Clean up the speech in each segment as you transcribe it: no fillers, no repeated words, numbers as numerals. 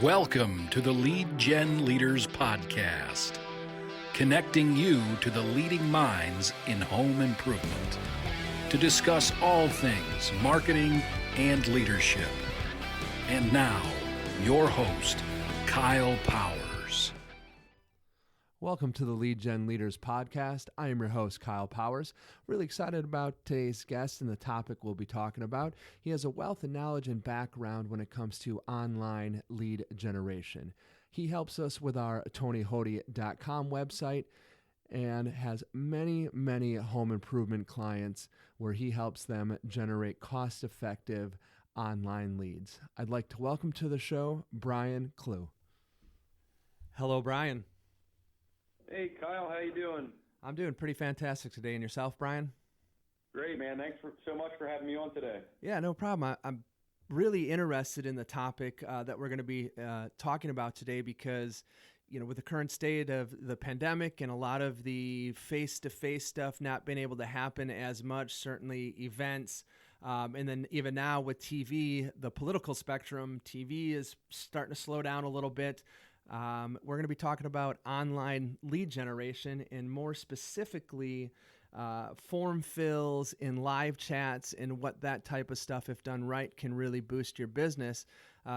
Welcome to the Lead Gen Leaders Podcast, connecting you to the leading minds in home improvement to discuss all things marketing and leadership. And now, your host, Kyle Powers. Welcome to the Lead Gen Leaders Podcast. I am your host, Kyle Powers. Really excited about today's guest and the topic we'll be talking about. He has a wealth of knowledge and background when it comes to online lead generation. He helps us with our TonyHoddi.com website and has many home improvement clients where he helps them generate cost-effective online leads. I'd like to welcome to the show, Bryan Klugh. Hello, Bryan. Hey, Kyle, how you doing? I'm doing pretty fantastic today. And yourself, Bryan? Great, man. Thanks so much for having me on today. Yeah, no problem. I'm really interested in the topic that we're going to be talking about today because, you know, with the current state of the pandemic and a lot of the face-to-face stuff not being able to happen as much, certainly events, and then even now with TV, the political spectrum, TV is starting to slow down a little bit. We're going to be talking about online lead generation and more specifically form fills in live chats and what that type of stuff, if done right, can really boost your business.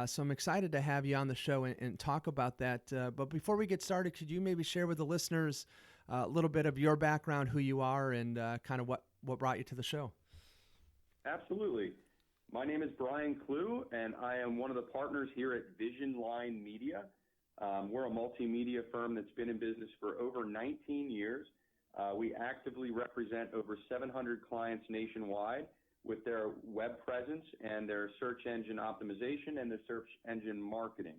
So I'm excited to have you on the show and talk about that. But before we get started, could you maybe share with the listeners a little bit of your background, who you are, and kind of what brought you to the show? Absolutely. My name is Bryan Klugh, and I am one of the partners here at Vision Line Media. We're a multimedia firm that's been in business for over 19 years. We actively represent over 700 clients nationwide with their web presence and their search engine optimization and their search engine marketing.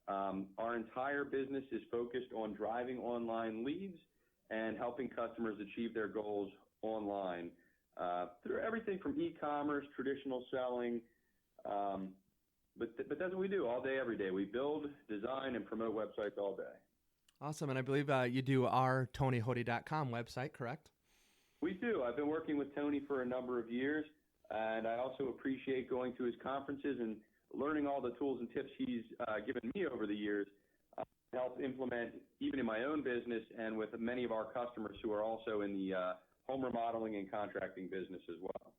Our entire business is focused on driving online leads and helping customers achieve their goals online through everything from e-commerce, traditional selling, But that's what we do all day, every day. We build, design, and promote websites all day. Awesome. And I believe you do our TonyHoddi.com website, correct? We do. I've been working with Tony for a number of years, and I also appreciate going to his conferences and learning all the tools and tips he's given me over the years to help implement even in my own business and with many of our customers who are also in the home remodeling and contracting business as well.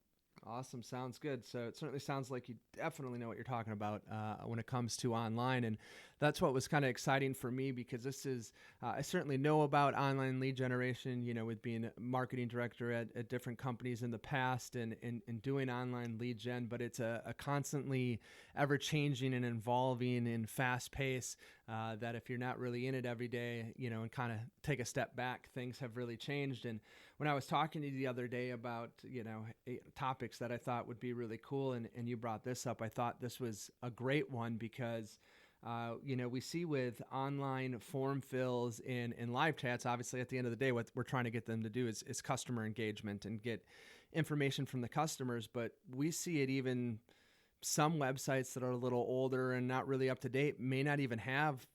Awesome. Sounds good. So it certainly sounds like you definitely know what you're talking about when it comes to online. And that's what was kind of exciting for me because this is, I certainly know about online lead generation, you know, with being a marketing director at different companies in the past and doing online lead gen, but it's a constantly ever changing and evolving and fast pace that if you're not really in it every day, you know, and kind of take a step back, things have really changed. And when I was talking to you the other day about, you know, topics that I thought would be really cool, and you brought this up, I thought this was a great one because, you know, we see with online form fills in live chats, obviously at the end of the day, what we're trying to get them to do is customer engagement and get information from the customers. But we see it even some websites that are a little older and not really up to date may not even have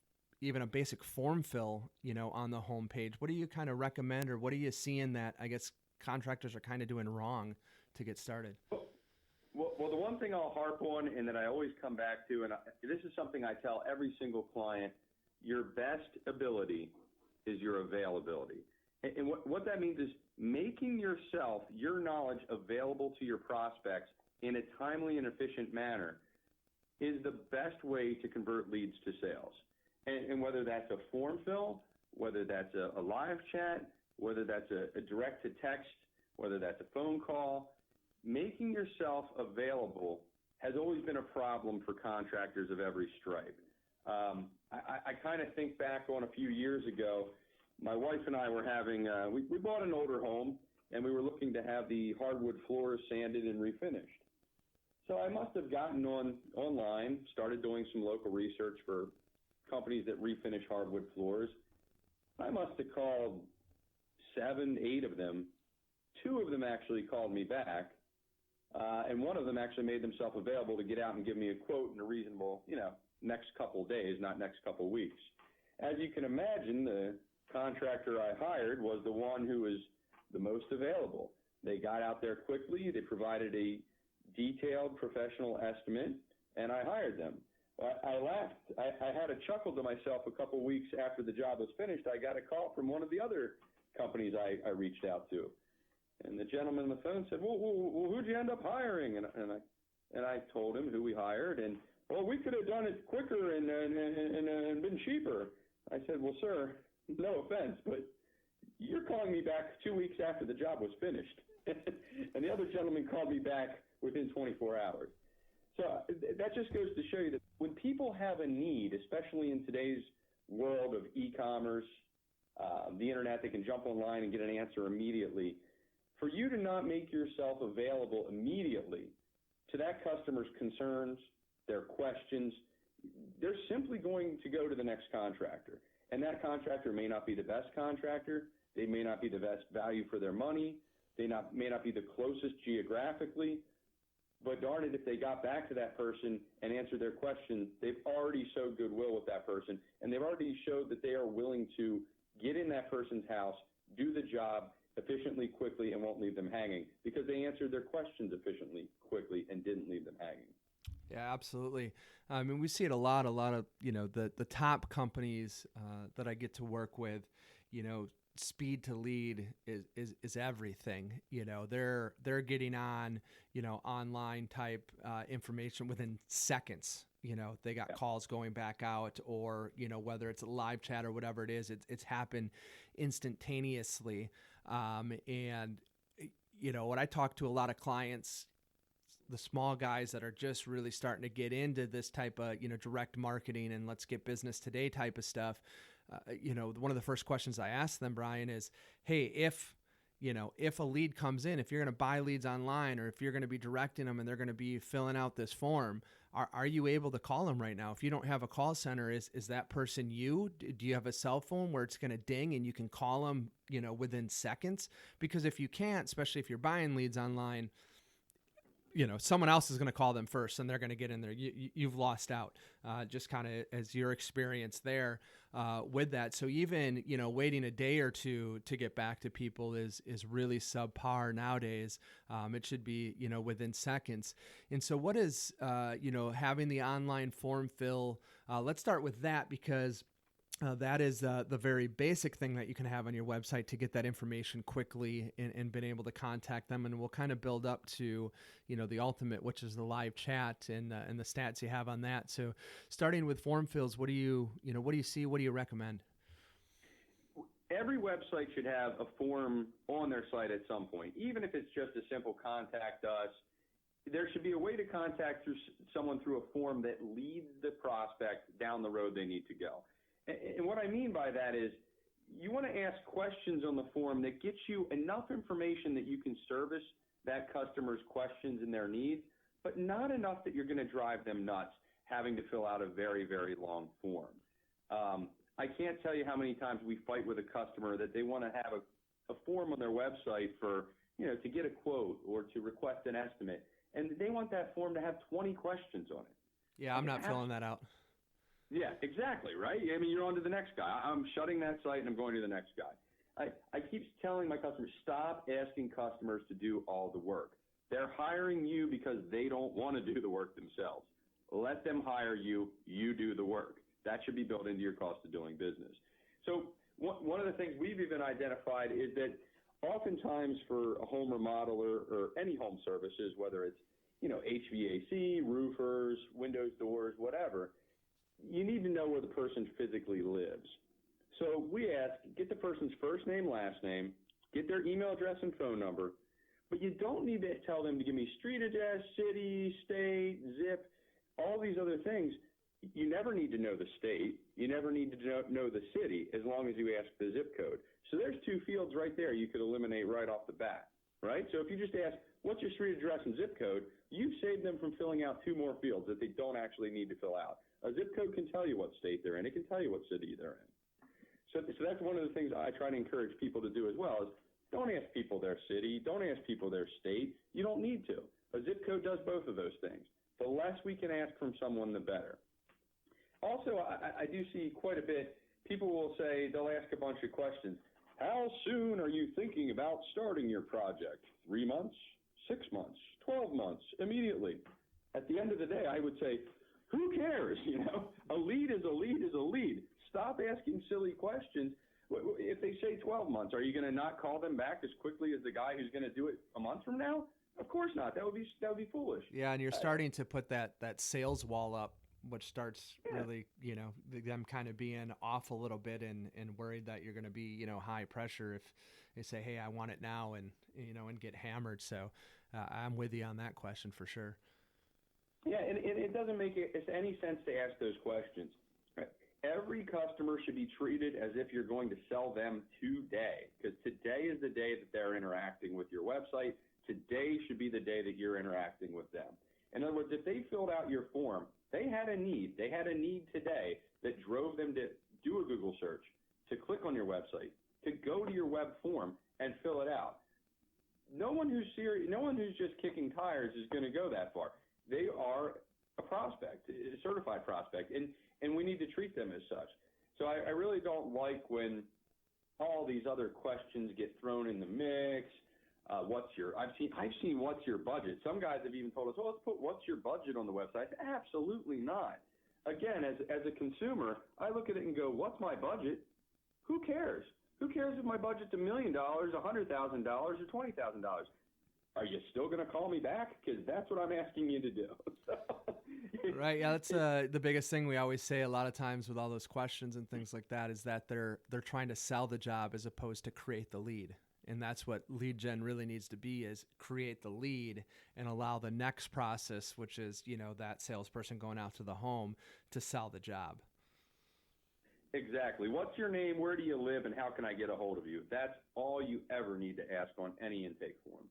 even a basic form fill, you know, on the home page. What do you kind of recommend, or what are you seeing that I guess contractors are kind of doing wrong to get started? Well, the one thing I'll harp on and that I always come back to, and this is something I tell every single client, your best ability is your availability. And what that means is making yourself, your knowledge available to your prospects in a timely and efficient manner is the best way to convert leads to sales. And whether that's a form fill, whether that's a live chat, whether that's a direct to text, whether that's a phone call, making yourself available has always been a problem for contractors of every stripe. I kind of think back on a few years ago, my wife and I were having, we bought an older home and we were looking to have the hardwood floors sanded and refinished. So I must have gotten online, started doing some local research for companies that refinish hardwood floors. I must have called 7, 8 of them. 2 of them actually called me back, and one of them actually made themselves available to get out and give me a quote in a reasonable, you know, next couple days, not next couple weeks. As you can imagine, the contractor I hired was the one who was the most available. They got out there quickly. They provided a detailed professional estimate, and I hired them. I laughed. I had a chuckle to myself a couple weeks after the job was finished. I got a call from one of the other companies I reached out to. And the gentleman on the phone said, well, who'd you end up hiring? And I told him who we hired. And, well, we could have done it quicker and been cheaper. I said, well, sir, no offense, but you're calling me back 2 weeks after the job was finished. And the other gentleman called me back within 24 hours. So that just goes to show you that when people have a need, especially in today's world of e-commerce, the internet, they can jump online and get an answer immediately. For you to not make yourself available immediately to that customer's concerns, their questions, they're simply going to go to the next contractor. And that contractor may not be the best contractor. They may not be the best value for their money. They may not be the closest geographically. But darn it, if they got back to that person and answered their question, they've already showed goodwill with that person. And they've already showed that they are willing to get in that person's house, do the job efficiently, quickly, and won't leave them hanging because they answered their questions efficiently, quickly, and didn't leave them hanging. Yeah, absolutely. I mean, we see it a lot of, the top companies that I get to work with, speed to lead is everything. They're getting on, online type information within seconds. They got calls going back out or, whether it's a live chat or whatever it is, it's happened instantaneously. And when I talk to a lot of clients, the small guys that are just really starting to get into this type of, direct marketing and let's get business today type of stuff. One of the first questions I ask them, Bryan, is, hey, if a lead comes in, if you're going to buy leads online or if you're going to be directing them and they're going to be filling out this form, are you able to call them right now? If you don't have a call center, is that person you? Do you have a cell phone where it's going to ding and you can call them, within seconds? Because if you can't, especially if you're buying leads online, someone else is going to call them first and they're going to get in there. You've lost out, just kind of as your experience there with that. So even, waiting a day or two to get back to people is really subpar nowadays. It should be, within seconds. And so what is, having the online form fill, let's start with that because that is the very basic thing that you can have on your website to get that information quickly and been able to contact them. And we'll kind of build up to, the ultimate, which is the live chat and the stats you have on that. So starting with form fills, what do you see? What do you recommend? Every website should have a form on their site at some point, even if it's just a simple contact us. There should be a way to contact someone through a form that leads the prospect down the road they need to go. And what I mean by that is you want to ask questions on the form that gets you enough information that you can service that customer's questions and their needs, but not enough that you're going to drive them nuts having to fill out a very, very long form. I can't tell you how many times we fight with a customer that they want to have a form on their website for, to get a quote or to request an estimate, and they want that form to have 20 questions on it. Yeah, I'm not filling that out. Yeah, exactly, right? I mean, you're on to the next guy. I'm shutting that site and I'm going to the next guy. I keep telling my customers, stop asking customers to do all the work. They're hiring you because they don't want to do the work themselves. Let them hire you. You do the work. That should be built into your cost of doing business. So one of the things we've even identified is that oftentimes for a home remodeler or any home services, whether it's, HVAC, roofers, windows, doors, whatever, you need to know where the person physically lives. So we ask, get the person's first name, last name, get their email address and phone number, but you don't need to tell them to give me street address, city, state, zip, all these other things. You never need to know the state. You never need to know the city as long as you ask the zip code. So there's two fields right there you could eliminate right off the bat, right? So if you just ask, what's your street address and zip code, you've saved them from filling out two more fields that they don't actually need to fill out. A zip code can tell you what state they're in. It can tell you what city they're in. So that's one of the things I try to encourage people to do as well is don't ask people their city. Don't ask people their state. You don't need to. A zip code does both of those things. The less we can ask from someone, the better. Also, I do see quite a bit, people will say, they'll ask a bunch of questions. How soon are you thinking about starting your project? 3 months, 6 months, 12 months, immediately. At the end of the day, I would say, Who cares? A lead is a lead is a lead. Stop asking silly questions. If they say 12 months, are you going to not call them back as quickly as the guy who's going to do it a month from now? Of course not. That would be foolish. Yeah, and you're starting to put that sales wall up, which starts really, them kind of being off a little bit and worried that you're going to be, high pressure if they say, hey, I want it now, and get hammered. So I'm with you on that question for sure. Yeah, and it doesn't make any sense to ask those questions. Right? Every customer should be treated as if you're going to sell them today, because today is the day that they're interacting with your website. Today should be the day that you're interacting with them. In other words, if they filled out your form, they had a need. They had a need today that drove them to do a Google search, to click on your website, to go to your web form and fill it out. No one who's serious, no one who's just kicking tires is going to go that far. They are a prospect, a certified prospect, and we need to treat them as such. So I really don't like when all these other questions get thrown in the mix. I've seen what's your budget. Some guys have even told us, well, let's put what's your budget on the website. Absolutely not. Again, as a consumer, I look at it and go, what's my budget? Who cares? Who cares if my budget's $1 million, $100,000, or $20,000? Are you still going to call me back? Because that's what I'm asking you to do. Right. Yeah, that's the biggest thing we always say a lot of times with all those questions and things like that is that they're trying to sell the job as opposed to create the lead. And that's what lead gen really needs to be, is create the lead and allow the next process, which is, that salesperson going out to the home to sell the job. Exactly. What's your name? Where do you live? And how can I get a hold of you? That's all you ever need to ask on any intake form.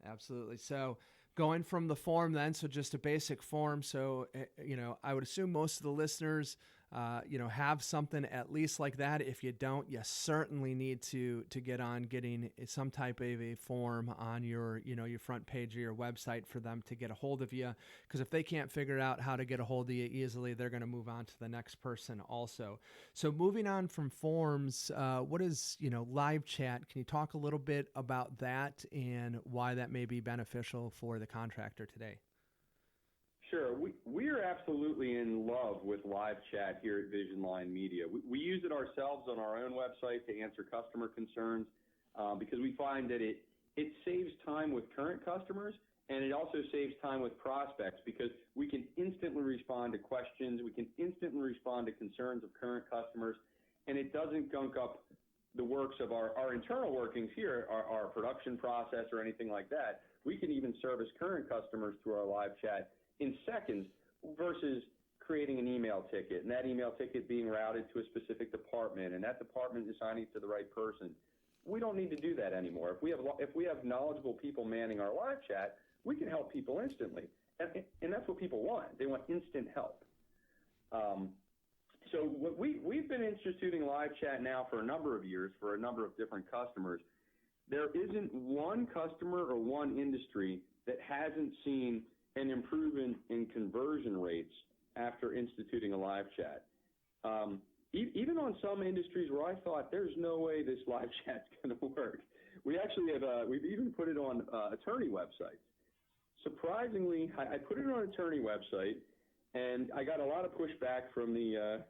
Absolutely. So going from the form then, so just a basic form. So, I would assume most of the listeners, have something at least like that. If you don't, you certainly need to get on getting some type of a form on your front page of your website for them to get a hold of you. Because if they can't figure out how to get a hold of you easily, they're going to move on to the next person also. So moving on from forms, what is, live chat? Can you talk a little bit about that and why that may be beneficial for the contractor today? Sure. We are absolutely in love with live chat here at Vision Line Media. We use it ourselves on our own website to answer customer concerns because we find that it saves time with current customers, and it also saves time with prospects because we can instantly respond to questions. We can instantly respond to concerns of current customers, and it doesn't gunk up the works of our internal workings here, our production process or anything like that. We can even service current customers through our live chat in seconds versus creating an email ticket and that email ticket being routed to a specific department and that department assigning it to the right person. We don't need to do that anymore. If we have knowledgeable people manning our live chat, we can help people instantly. And that's what people want. They want instant help. So we've been instituting live chat now for a number of years for a number of different customers. There isn't one customer or one industry that hasn't seen an improvement in conversion rates after instituting a live chat. Even on some industries where I thought there's no way this live chat's going to work, we actually have we've even put it on attorney websites. Surprisingly, I put it on an attorney website, and I got a lot of pushback from the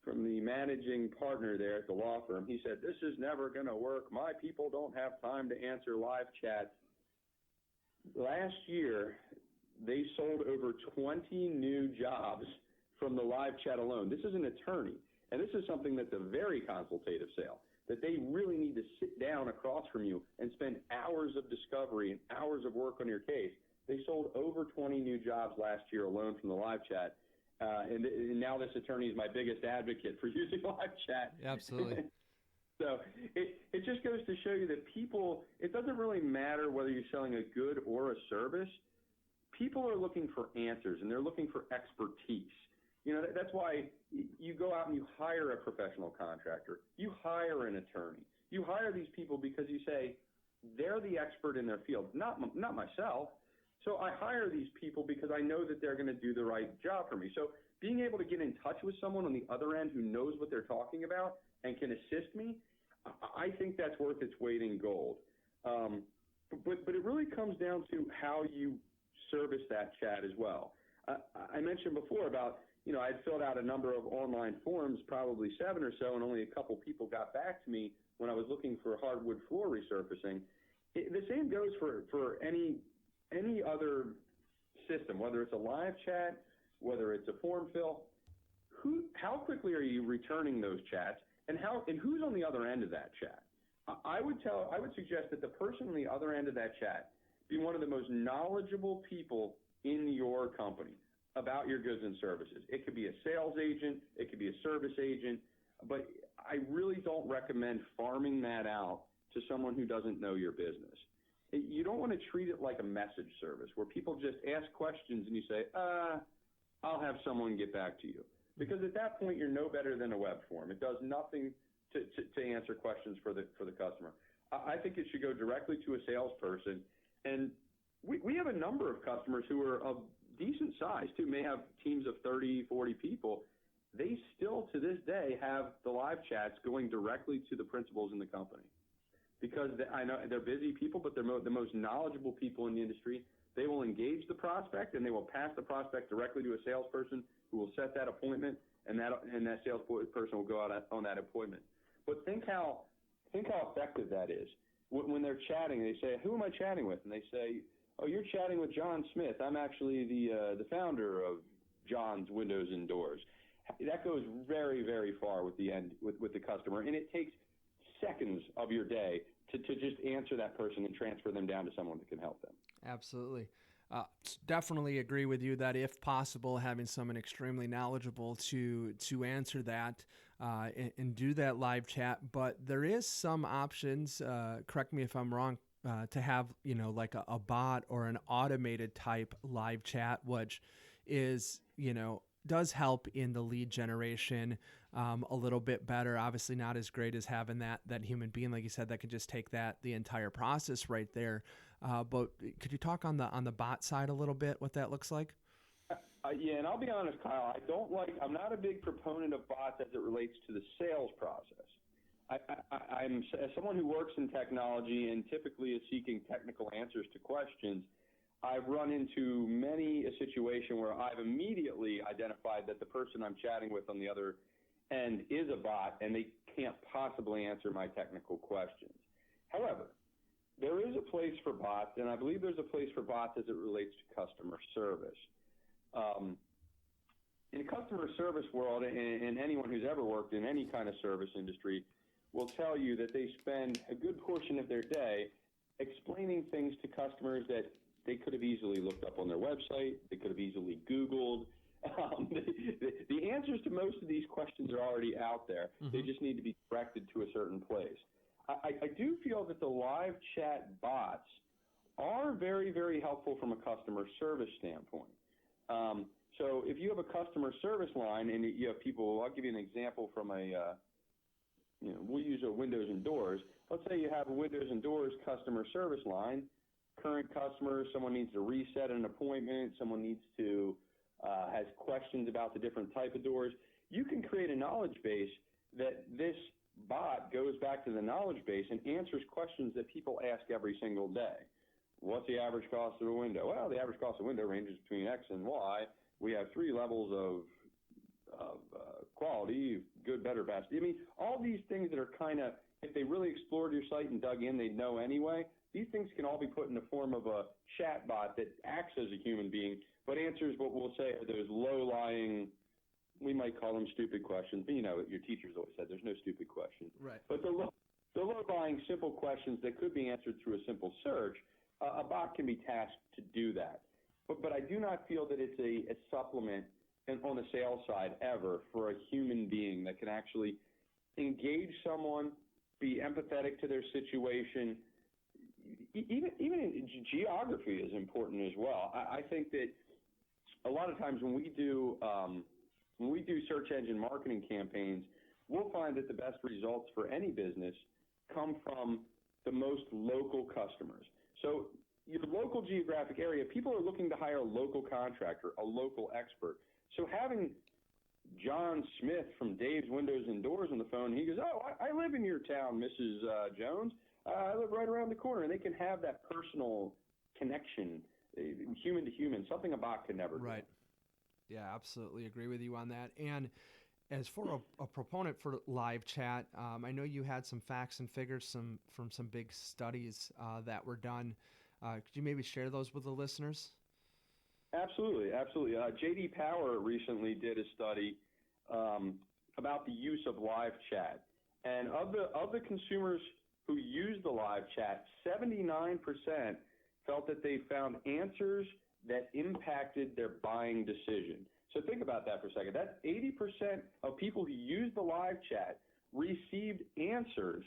managing partner there at the law firm. He said, "This is never going to work. My people don't have time to answer live chats." Last year, they sold over 20 new jobs from the live chat alone. This is an attorney, and this is something that's a very consultative sale, that they really need to sit down across from you and spend hours of discovery and hours of work on your case. They sold over 20 new jobs last year alone from the live chat, and now this attorney is my biggest advocate for using live chat. Absolutely. So it just goes to show you that people, it doesn't really matter whether you're selling a good or a service. People are looking for answers, and they're looking for expertise. That's why you go out and you hire a professional contractor. You hire an attorney. You hire these people because you say, they're the expert in their field, not myself. So I hire these people because I know that they're going to do the right job for me. So being able to get in touch with someone on the other end who knows what they're talking about and can assist me, I think that's worth its weight in gold. But it really comes down to how you service that chat as well. I mentioned before about, I'd filled out a number of online forms, probably 7 or so, and only a couple people got back to me when I was looking for hardwood floor resurfacing. The same goes for any other system, whether it's a live chat, whether it's a form fill. How quickly are you returning those chats, and who's on the other end of that chat? I would suggest that the person on the other end of that chat be one of the most knowledgeable people in your company about your goods and services. It could be a sales agent, it could be a service agent, but I really don't recommend farming that out to someone who doesn't know your business. You don't want to treat it like a message service where people just ask questions and you say, I'll have someone get back to you. Because at that point, you're no better than a web form. It does nothing to answer questions for the customer. I think it should go directly to a salesperson. And we have a number of customers who are of decent size, too, may have teams of 30, 40 people. They still, to this day, have the live chats going directly to the principals in the company. Because I know they're busy people, but they're the most knowledgeable people in the industry. They will engage the prospect, and they will pass the prospect directly to a salesperson who will set that appointment, and that salesperson will go out on that appointment. But think how effective that is. When they're chatting, they say, "Who am I chatting with?" And they say, "Oh, you're chatting with John Smith. I'm actually the founder of John's Windows and Doors." That goes very, very far with the customer, and it takes seconds of your day to just answer that person and transfer them down to someone that can help them. Absolutely. Definitely agree with you that if possible, having someone extremely knowledgeable to answer that and do that live chat. But there is some options, correct me if I'm wrong, to have, like a bot or an automated type live chat, which is, does help in the lead generation a little bit better. Obviously not as great as having that human being, like you said, that can just take the entire process right there. But could you talk on the bot side a little bit, what that looks like? Yeah, and I'll be honest, Kyle, I'm not a big proponent of bots as it relates to the sales process. I'm as someone who works in technology and typically is seeking technical answers to questions. I've run into many a situation where I've immediately identified that the person I'm chatting with on the other end is a bot and they can't possibly answer my technical questions. However, there is a place for bots, and I believe there's a place for bots as it relates to customer service. In the customer service world, and anyone who's ever worked in any kind of service industry will tell you that they spend a good portion of their day explaining things to customers that they could have easily looked up on their website, they could have easily Googled. The answers to most of these questions are already out there. Mm-hmm. They just need to be directed to a certain place. I do feel that the live chat bots are very, very helpful from a customer service standpoint. So if you have a customer service line and you have people, I'll give you an example from we'll use a Windows and Doors. Let's say you have a Windows and Doors customer service line, current customer, someone needs to reset an appointment, someone needs to, has questions about the different type of doors. You can create a knowledge base that this bot goes back to the knowledge base and answers questions that people ask every single day. What's the average cost of a window? Well, the average cost of a window ranges between X and Y. We have 3 levels of quality, good, better, best. I mean, all these things that are kind of, if they really explored your site and dug in, they'd know anyway. These things can all be put in the form of a chat bot that acts as a human being, but answers what we'll say are those low-lying, we might call them stupid questions, but your teachers always said there's no stupid questions. Right. But the low-lying simple questions that could be answered through a simple search, a bot can be tasked to do that. But I do not feel that it's a supplement on the sales side ever for a human being that can actually engage someone, be empathetic to their situation. Even in geography is important as well. I think that a lot of times when we do search engine marketing campaigns, we'll find that the best results for any business come from the most local customers. So your local geographic area, people are looking to hire a local contractor, a local expert. So having John Smith from Dave's Windows and Doors on the phone, he goes, "Oh, I live in your town, Mrs. Jones. I live right around the corner." And they can have that personal connection, human to human, something a bot can never do. Right. Yeah, absolutely agree with you on that. And as for a proponent for live chat, I know you had some facts and figures from some big studies that were done. Could you maybe share those with the listeners? Absolutely, absolutely. J.D. Power recently did a study about the use of live chat, and of the consumers who used the live chat, 79% felt that they found answers that impacted their buying decision. So think about that for a second. That's 80% of people who used the live chat received answers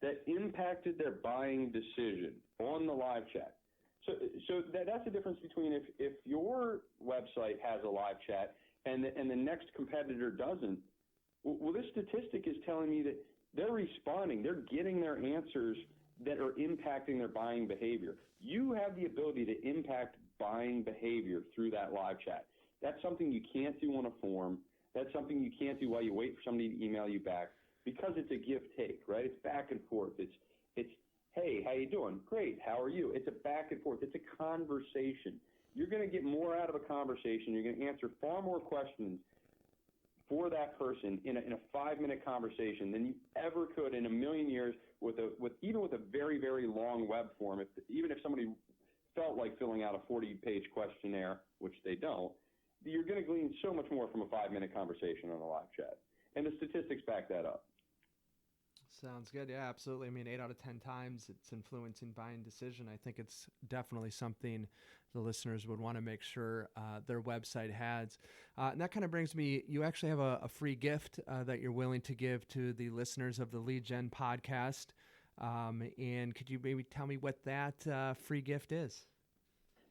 that impacted their buying decision on the live chat. So that's the difference between if your website has a live chat and the next competitor doesn't. Well, this statistic is telling me that they're responding. They're getting their answers that are impacting their buying behavior. You have the ability to impact buying behavior through that live chat. That's something you can't do on a form. That's something you can't do while you wait for somebody to email you back, because it's a give-take, right? It's back and forth. It's hey, how you doing? Great. How are you? It's a back and forth. It's a conversation. You're going to get more out of a conversation. You're going to answer far more questions for that person in a 5-minute conversation than you ever could in a million years even with a very, very long web form. Even if somebody felt like filling out a 40-page questionnaire, which they don't, you're going to glean so much more from a 5-minute conversation on a live chat. And the statistics back that up. Sounds good. Yeah, absolutely. I mean, 8 out of 10 times it's influencing buying decision. I think it's definitely something the listeners would want to make sure their website has. And that kind of brings me, you actually have a free gift that you're willing to give to the listeners of the Lead Gen podcast. And could you maybe tell me what that free gift is?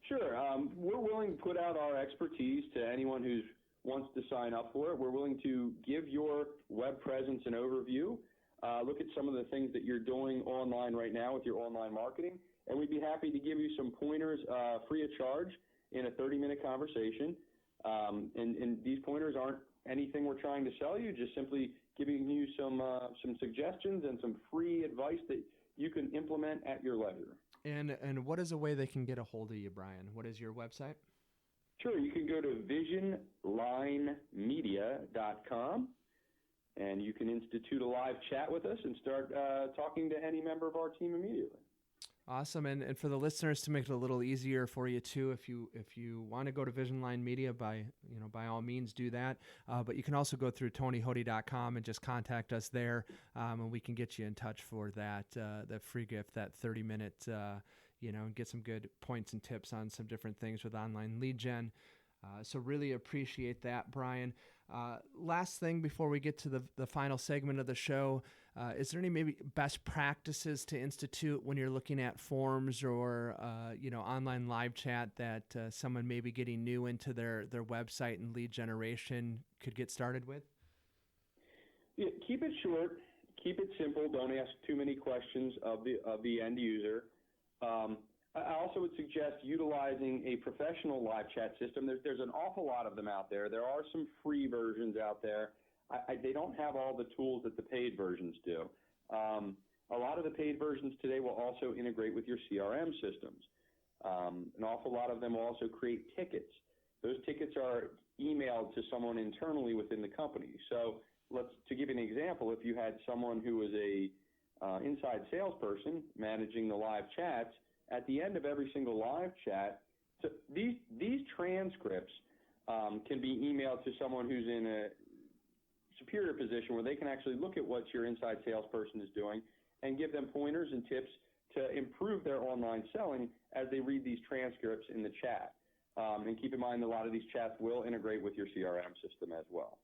Sure. We're willing to put out our expertise to anyone who wants to sign up for it. We're willing to give your web presence an overview. Look at some of the things that you're doing online right now with your online marketing, and we'd be happy to give you some pointers free of charge in a 30-minute conversation. And these pointers aren't anything we're trying to sell you, just simply giving you some suggestions and some free advice that you can implement at your leisure. And what is a way they can get a hold of you, Bryan? What is your website? Sure. You can go to visionlinemedia.com. And you can institute a live chat with us and start talking to any member of our team immediately. Awesome. And for the listeners, to make it a little easier for you too, if you want to go to Vision Line Media, by all means do that. But you can also go through TonyHoddi.com and just contact us there, and we can get you in touch for that free gift, that 30-minute, and get some good points and tips on some different things with online lead gen. So really appreciate that, Bryan. Last thing before we get to the final segment of the show, is there any maybe best practices to institute when you're looking at forms or online live chat that someone maybe getting new into their website and lead generation could get started with? Yeah, keep it short, keep it simple. Don't ask too many questions of the end user. I also would suggest utilizing a professional live chat system. There's an awful lot of them out there. There are some free versions out there. They don't have all the tools that the paid versions do. A lot of the paid versions today will also integrate with your CRM systems. An awful lot of them will also create tickets. Those tickets are emailed to someone internally within the company. So to give you an example, if you had someone who was a inside salesperson managing the live chats, at the end of every single live chat, so these transcripts can be emailed to someone who's in a superior position where they can actually look at what your inside salesperson is doing and give them pointers and tips to improve their online selling as they read these transcripts in the chat. And keep in mind, a lot of these chats will integrate with your CRM system as well.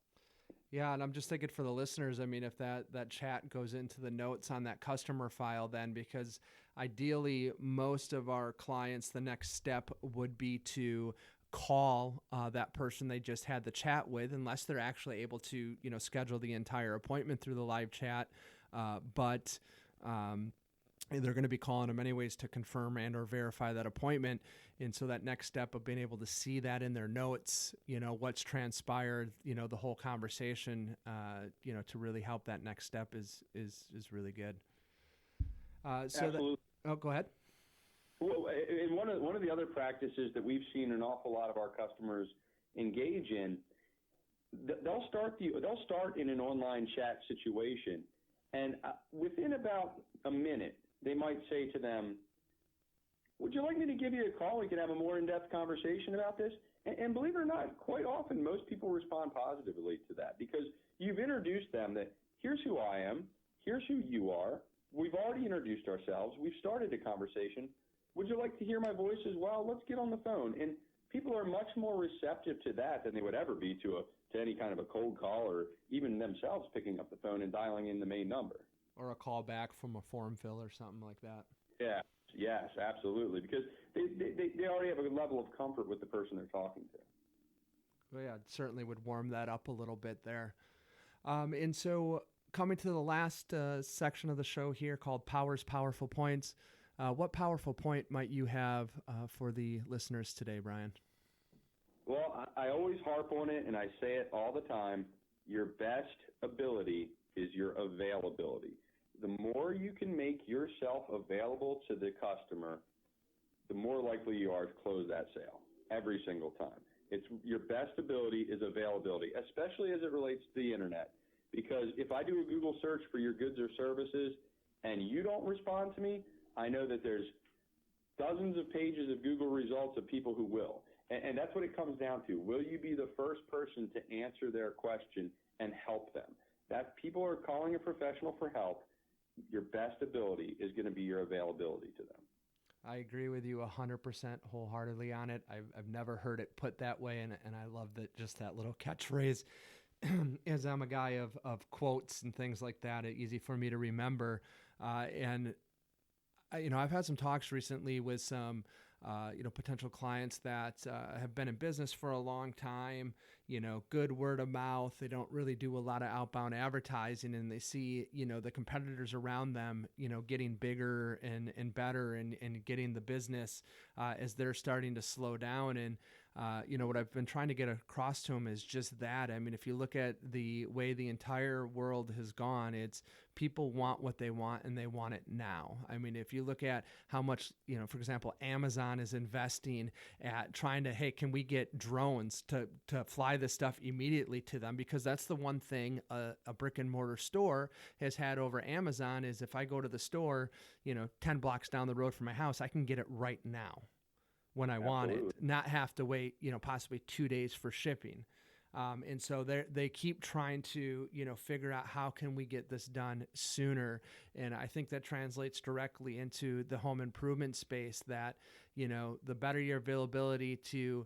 Yeah, and I'm just thinking for the listeners, I mean, if that chat goes into the notes on that customer file then, because ideally most of our clients, the next step would be to call that person they just had the chat with, unless they're actually able to, schedule the entire appointment through the live chat. But they're going to be calling them anyways to confirm and or verify that appointment. And so that next step of being able to see that in their notes, what's transpired, the whole conversation, to really help that next step is really good. Absolutely. Go ahead. Well, and one of the other practices that we've seen an awful lot of our customers engage in, they'll start in an online chat situation, and within about a minute, they might say to them, would you like me to give you a call? We can have a more in-depth conversation about this. And believe it or not, quite often most people respond positively to that because you've introduced them that here's who I am, here's who you are. We've already introduced ourselves. We've started a conversation. Would you like to hear my voice as well? Let's get on the phone. And people are much more receptive to that than they would ever be to any kind of a cold call or even themselves picking up the phone and dialing in the main number. Or a call back from a form fill or something like that. Yeah. Yes, absolutely, because they already have a level of comfort with the person they're talking to. Well, yeah, it certainly would warm that up a little bit there. And so coming to the last section of the show here called Power's Powerful Points, what powerful point might you have for the listeners today, Bryan? Well, I always harp on it, and I say it all the time. Your best ability is your availability. The more you can make yourself available to the customer, the more likely you are to close that sale every single time. It's your best ability is availability, especially as it relates to the internet. Because if I do a Google search for your goods or services and you don't respond to me, I know that there's dozens of pages of Google results of people who will. And that's what it comes down to. Will you be the first person to answer their question and help them? That people are calling a professional for help. Your best ability is going to be your availability to them. I agree with you 100% wholeheartedly on it. I've never heard it put that way, and I love that little catchphrase. As I'm a guy of quotes and things like that, it's easy for me to remember. And I've had some talks recently with some potential clients that have been in business for a long time, good word of mouth. They don't really do a lot of outbound advertising, and they see, the competitors around them, getting bigger and better and getting the business as they're starting to slow down. And, what I've been trying to get across to them is just that. I mean, if you look at the way the entire world has gone, it's people want what they want and they want it now. I mean, if you look at how much, for example, Amazon is investing at trying to, hey, can we get drones to fly this stuff immediately to them? Because that's the one thing a brick and mortar store has had over Amazon is if I go to the store, 10 blocks down the road from my house, I can get it right now when I want it, not have to wait, possibly 2 days for shipping. And so they keep trying to, figure out how can we get this done sooner. And I think that translates directly into the home improvement space that, the better your availability to,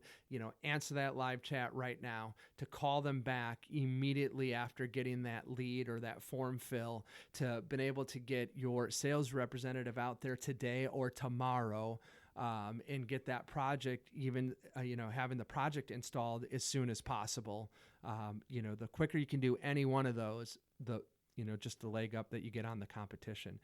answer that live chat right now, to call them back immediately after getting that lead or that form fill, to been able to get your sales representative out there today or tomorrow, and get that project even, having the project installed as soon as possible. The quicker you can do any one of those, just the leg up that you get on the competition.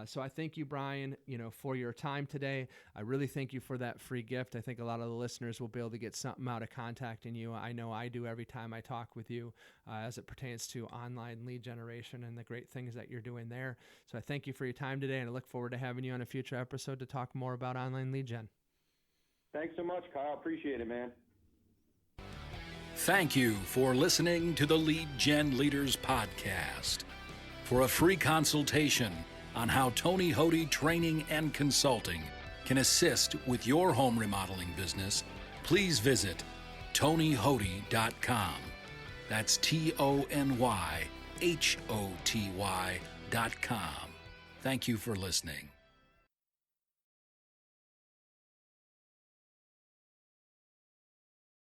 So I thank you, Bryan, for your time today. I really thank you for that free gift. I think a lot of the listeners will be able to get something out of contacting you. I know I do every time I talk with you as it pertains to online lead generation and the great things that you're doing there. So I thank you for your time today, and I look forward to having you on a future episode to talk more about online lead gen. Thanks so much, Kyle. Appreciate it, man. Thank you for listening to the Lead Gen Leaders Podcast. For a free consultation on how Tony Hoddi Training and Consulting can assist with your home remodeling business, please visit TonyHoddi.com. That's TonyHoty.com. Thank you for listening.